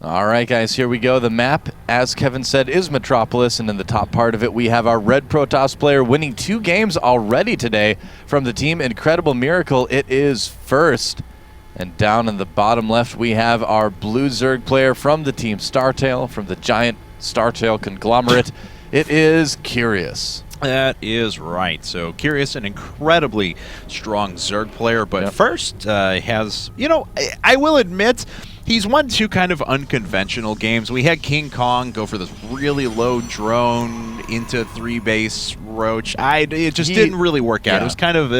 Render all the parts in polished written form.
All right, guys, here we go. The map, as Kevin said, is Metropolis, and in the top part of it, we have our red Protoss player winning 2 games already today from the team Incredible Miracle. It is First. And down in the bottom left, we have our blue Zerg player from the team StarTale, from the giant StarTale conglomerate. It is Curious. That is right. So Curious, an incredibly strong Zerg player, but First has, I will admit, he's won 2 kind of unconventional games. We had King Kong go for this really low drone into 3-base roach. It just didn't really work out. It was kind of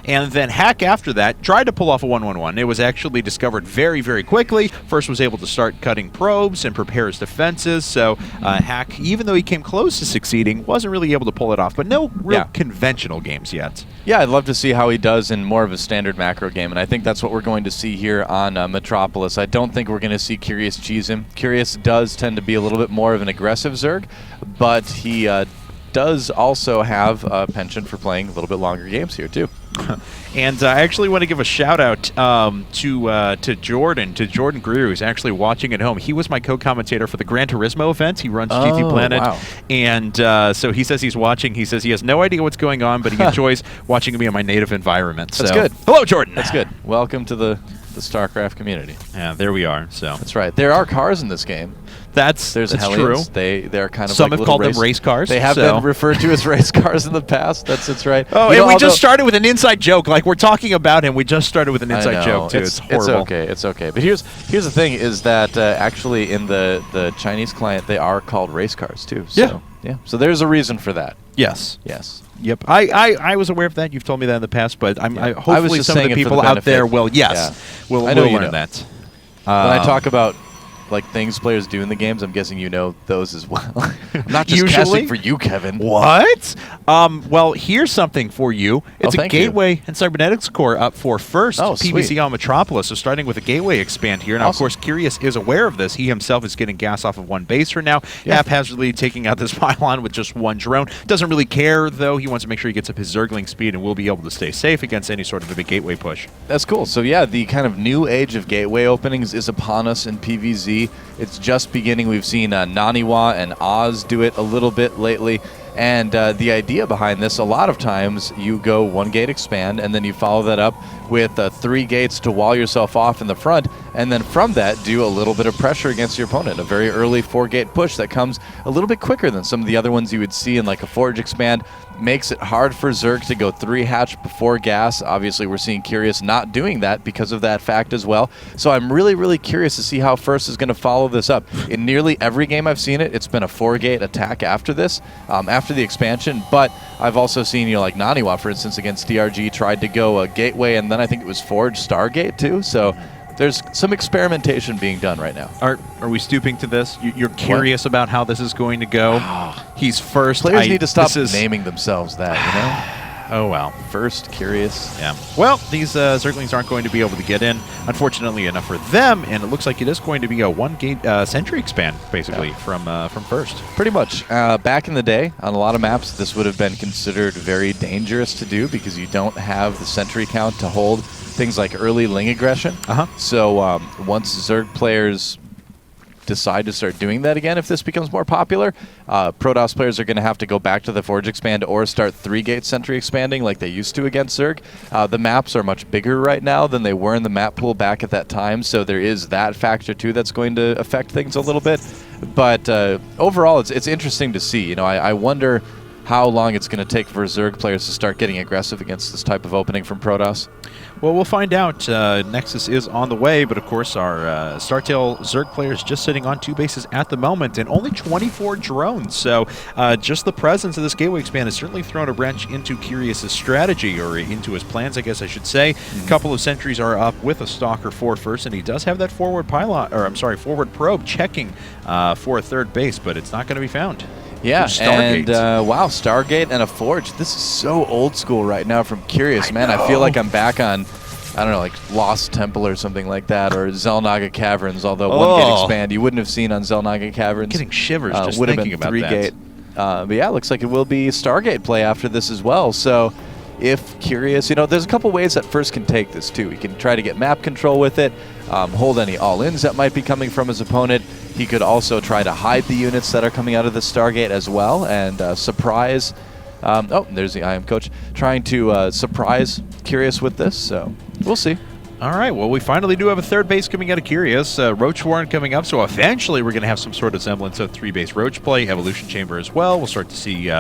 And then Hack after that tried to pull off a 1-1-1. It was actually discovered very, very quickly. First was able to start cutting probes and prepare his defenses. So Hack, even though he came close to succeeding, wasn't really able to pull it off. But no real conventional games yet. Yeah, I'd love to see how he does in more of a standard macro game, and I think that's what we're going to see here on Metropolis. I don't think we're going to see Curious cheese him. Curious does tend to be a little bit more of an aggressive Zerg, but he does also have a penchant for playing a little bit longer games here, too. And I actually want to give a shout out to Jordan Greer, who's actually watching at home. He was my co-commentator for the Gran Turismo event. He runs GT Planet. Wow. And so he says he's watching. He says he has no idea what's going on, but he enjoys watching me in my native environment. That's so. good. Hello, Jordan. That's good. Welcome to the StarCraft community. Yeah, there we are. So that's right. There are cars in this game. That's Hellions. true. They're kind of some like have called them race cars. They have been referred to as race cars in the past. That's right. Oh, and we just started with an inside joke. Like, we're talking about him. We just started with an inside joke too. It's horrible. It's okay. It's okay. But here's the thing: is that actually in the Chinese client they are called race cars too. So, yeah. So there's a reason for that. Yes. Yes. Yep. I was aware of that. You've told me that in the past, but hopefully some of the people out there will. Yes. Will learn that. When I talk about like things players do in the games, I'm guessing you know those as well. I'm not just casting for you, Kevin. What? Well, here's something for you. It's a Gateway and Cybernetics core up for First PvC on Metropolis. So starting with a Gateway expand here. Now, of course, Curious is aware of this. He himself is getting gas off of 1 base for now, haphazardly taking out this pylon with just 1 drone. Doesn't really care, though. He wants to make sure he gets up his Zergling speed and will be able to stay safe against any sort of a big Gateway push. That's cool. So, yeah, the kind of new age of Gateway openings is upon us in PvZ. It's just beginning. We've seen Naniwa and Oz do it a little bit lately. And the idea behind this, a lot of times you go 1 gate expand, and then you follow that up with 3 gates to wall yourself off in the front, and then from that do a little bit of pressure against your opponent. A very early 4-gate push that comes a little bit quicker than some of the other ones you would see in like a Forge expand. Makes it hard for Zerg to go 3 hatch before gas. Obviously, we're seeing Curious not doing that because of that fact as well. So I'm really, really curious to see how First is going to follow this up. In nearly every game I've seen it, it's been a 4-gate attack after this, after the expansion. But I've also seen, like Naniwa, for instance, against DRG, tried to go a Gateway, and then I think it was Forge Stargate too. So there's some experimentation being done right now. Are we stooping to this? You're curious about how this is going to go? He's First. Players need to stop naming themselves that, you know? Oh, well. First, Curious. Yeah. Well, these Zerglings aren't going to be able to get in, unfortunately enough for them, and it looks like it is going to be a 1-gate sentry expand, basically, from First. Pretty much. Back in the day, on a lot of maps, this would have been considered very dangerous to do because you don't have the sentry count to hold things like early Ling aggression. So once Zerg players decide to start doing that again, if this becomes more popular, Protoss players are going to have to go back to the Forge expand or start 3-gate sentry expanding like they used to against Zerg. The maps are much bigger right now than they were in the map pool back at that time, so there is that factor too that's going to affect things a little bit. But overall, it's interesting to see. You know, I wonder how long it's going to take for Zerg players to start getting aggressive against this type of opening from Protoss. Well, we'll find out. Nexus is on the way, but of course our StarTale Zerg players just sitting on 2 bases at the moment and only 24 drones. So just the presence of this Gateway expand has certainly thrown a wrench into Curious's strategy, or into his plans, I guess I should say. A couple of sentries are up with a Stalker for First, and he does have that forward probe checking for a 3rd base, but it's not going to be found. Yeah, and wow, Stargate and a Forge. This is so old school right now from Curious, man. I feel like I'm back on, I don't know, like Lost Temple or something like that, or Xel'Naga Caverns, although 1-gate expand you wouldn't have seen on Xel'Naga Caverns. Getting shivers just thinking about that. But yeah, it looks like it will be Stargate play after this as well. So if Curious, there's a couple ways that First can take this too. He can try to get map control with it, hold any all-ins that might be coming from his opponent. He could also try to hide the units that are coming out of the Stargate as well and surprise. There's the IM coach trying to surprise Curious with this, so we'll see. All right, well, we finally do have a third base coming out of Curious. Roach Warren coming up, so eventually we're going to have some sort of semblance of 3-base Roach play. Evolution Chamber as well. We'll start to see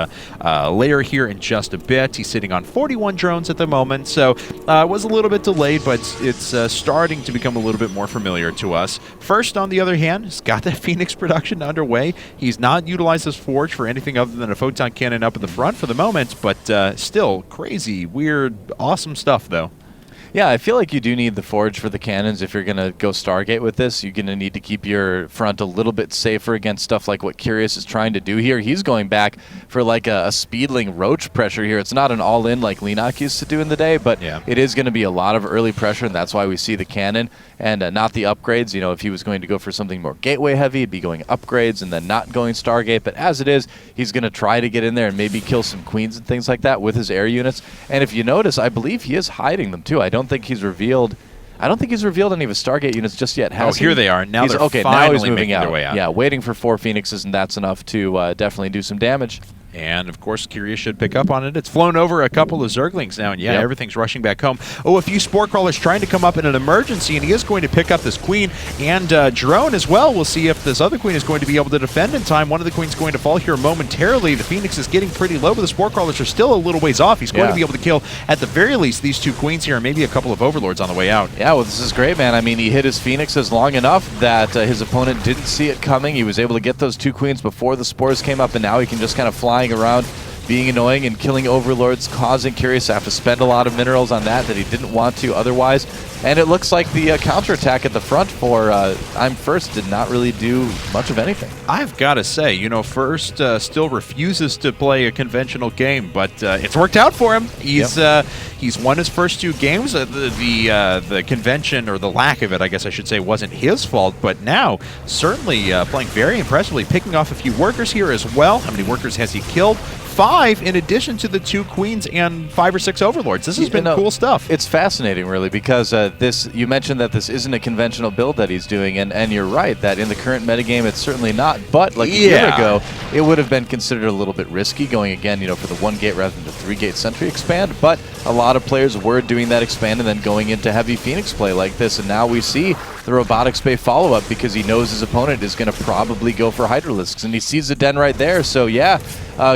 Lair here in just a bit. He's sitting on 41 drones at the moment, so it was a little bit delayed, but it's starting to become a little bit more familiar to us. First, on the other hand, has got that Phoenix production underway. He's not utilized his Forge for anything other than a Photon Cannon up in the front for the moment, but still crazy, weird, awesome stuff, though. Yeah, I feel like you do need the Forge for the cannons if you're going to go Stargate with this. You're going to need to keep your front a little bit safer against stuff like what Curious is trying to do here. He's going back for like a Speedling Roach pressure here. It's not an all-in like Leenock used to do in the day, but it is going to be a lot of early pressure, and that's why we see the cannon and not the upgrades. If he was going to go for something more gateway heavy, he'd be going upgrades and then not going Stargate. But as it is, he's going to try to get in there and maybe kill some queens and things like that with his air units. And if you notice, I believe he is hiding them too. I don't think he's revealed any of his Stargate units just yet. Here they are. Now now he's moving their way out. Yeah, waiting for 4 Phoenixes, and that's enough to definitely do some damage. And, of course, Curious should pick up on it. It's flown over a couple of Zerglings now, and everything's rushing back home. Oh, a few Spore Crawlers trying to come up in an emergency, and he is going to pick up this Queen and Drone as well. We'll see if this other Queen is going to be able to defend in time. One of the Queens going to fall here momentarily. The Phoenix is getting pretty low, but the Spore Crawlers are still a little ways off. He's going to be able to kill, at the very least, these 2 Queens here, and maybe a couple of Overlords on the way out. Yeah, well, this is great, man. I mean, he hit his Phoenixes long enough that his opponent didn't see it coming. He was able to get those 2 Queens before the Spores came up, and now he can just kind of flying around, being annoying and killing Overlords, causing Curious to have to spend a lot of minerals on that he didn't want to otherwise. And it looks like the counterattack at the front for IM.First did not really do much of anything. I've got to say, First still refuses to play a conventional game, but it's worked out for him. He's won his first 2 games. The convention, or the lack of it, I guess I should say, wasn't his fault, but now certainly playing very impressively, picking off a few workers here as well. How many workers has he killed? 5 in addition to the 2 Queens and 5 or 6 Overlords. This has been cool stuff. It's fascinating, really, because you mentioned that this isn't a conventional build that he's doing, and you're right that in the current metagame it's certainly not, but like a year ago it would have been considered a little bit risky going again, for the 1 gate rather than the 3 gate sentry expand, but a lot of players were doing that expand and then going into heavy Phoenix play like this, and now we see the Robotics Bay follow-up because he knows his opponent is going to probably go for Hydralisks, and he sees the den right there, so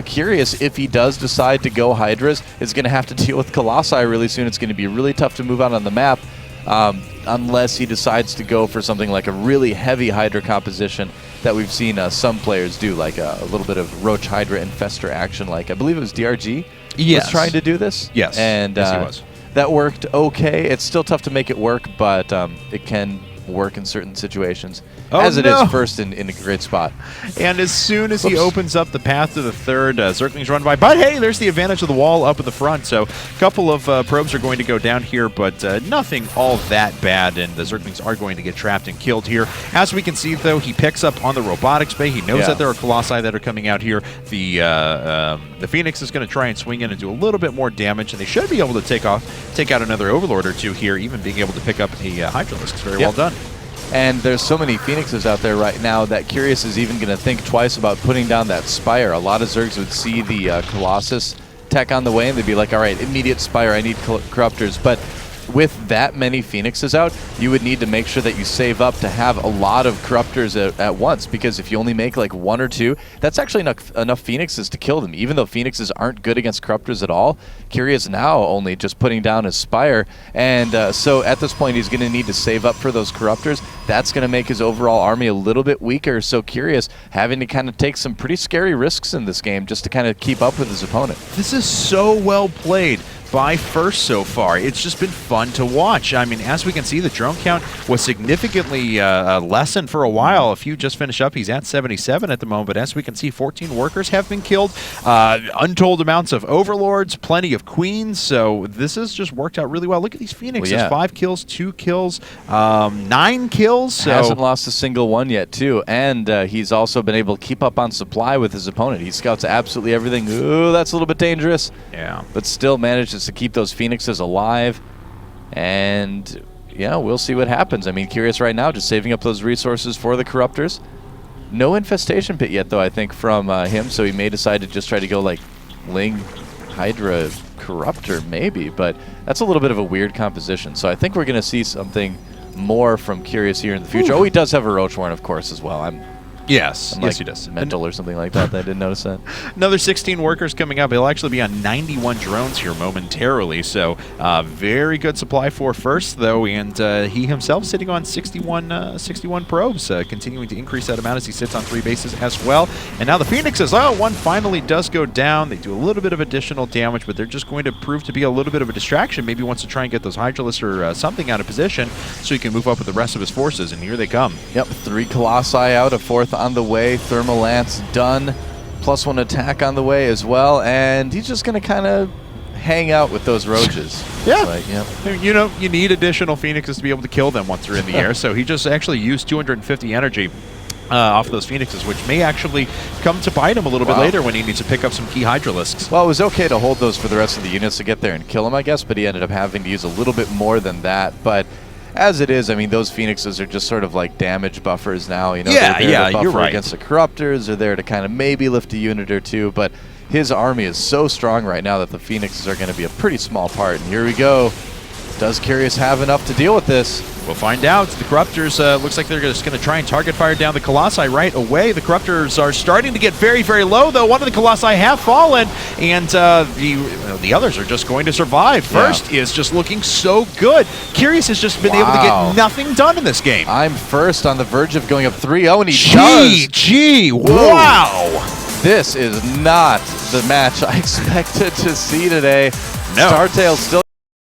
Curious, if he does decide to go Hydras, is going to have to deal with Colossi really soon. It's going to be really tough to move out on the map unless he decides to go for something like a really heavy Hydra composition that we've seen some players do, like a little bit of Roach Hydra Infester action, like I believe it was DRG was trying to do this. Yes, and he was. That worked okay. It's still tough to make it work, but it can work in certain situations. As it is First in a great spot. And as soon as he opens up the path to the 3rd, Zerglings run by. But hey, there's the advantage of the wall up at the front. So a couple of probes are going to go down here, but nothing all that bad. And the Zerglings are going to get trapped and killed here. As we can see, though, he picks up on the Robotics Bay. He knows that there are Colossi that are coming out here. The Phoenix is going to try and swing in and do a little bit more damage, and they should be able to take out another Overlord or 2 here, even being able to pick up a Hydralisk. Very well done. And there's so many Phoenixes out there right now that Curious is even going to think twice about putting down that Spire. A lot of Zergs would see the Colossus tech on the way and they'd be like, all right, immediate Spire, I need Corruptors. But with that many Phoenixes out, you would need to make sure that you save up to have a lot of Corruptors at once, because if you only make like 1 or 2, that's actually enough Phoenixes to kill them. Even though Phoenixes aren't good against Corruptors at all, Curious now only just putting down his Spire, and so at this point he's going to need to save up for those Corruptors. That's going to make his overall army a little bit weaker, so Curious having to kind of take some pretty scary risks in this game just to kind of keep up with his opponent. This is so well played by First so far. It's just been fun to watch. I mean, as we can see, the drone count was significantly lessened for a while. A few just finished up. He's at 77 at the moment, but as we can see, 14 workers have been killed. Untold amounts of Overlords, plenty of Queens, so this has just worked out really well. Look at these Phoenixes. Well, 5 kills, 2 kills, 9 kills. So hasn't lost a single one yet, too, and he's also been able to keep up on supply with his opponent. He scouts absolutely everything. Ooh, that's a little bit dangerous. Yeah. But still managed to just to keep those Phoenixes alive. And yeah, we'll see what happens. I mean, Curious right now just saving up those resources for the Corruptors. No infestation pit yet, though, I think, from him, so he may decide to just try to go, like, Ling, Hydra, Corruptor, maybe, but that's a little bit of a weird composition. So I think we're going to see something more from Curious here in the future. Ooh. Oh, he does have a Roach Warren, of course, as well. Yes, like he does. Mental or something like that. I didn't notice that. Another 16 workers coming up. He'll actually be on 91 drones here momentarily. So very good supply for First, though, and he himself sitting on 61 probes, continuing to increase that amount as he sits on 3 bases as well. And now the Phoenixes, one finally does go down. They do a little bit of additional damage, but they're just going to prove to be a little bit of a distraction. Maybe wants to try and get those Hydralisks or something out of position so he can move up with the rest of his forces, and here they come. Yep, 3 Colossi out, a 4th on the way. Thermal Lance done. +1 attack on the way as well. And he's just going to kind of hang out with those roaches. Yeah. Like, yep. You know, you need additional Phoenixes to be able to kill them once they're in the air. So he just actually used 250 energy off those Phoenixes, which may actually come to bite him a little bit later when he needs to pick up some key Hydralisks. Well, it was okay to hold those for the rest of the units to get there and kill him, I guess, but he ended up having to use a little bit more than that. But as it is, I mean, those Phoenixes are just sort of like damage buffers now. You know, they're there to buffer you're right. against the Corruptors. They're there to kind of maybe lift a unit or two. But his army is so strong right now that the Phoenixes are going to be a pretty small part. And here we go. Does Curious have enough to deal with this? We'll find out. The Corruptors looks like they're just going to try and target fire down the Colossi right away. The Corruptors are starting to get very, very low, though. One of the Colossi have fallen, and the others are just going to survive. First is just looking so good. Curious has just been able to get nothing done in this game. IM.First on the verge of going up 3-0, and he does. GG! Wow! This is not the match I expected to see today. No. StarTale still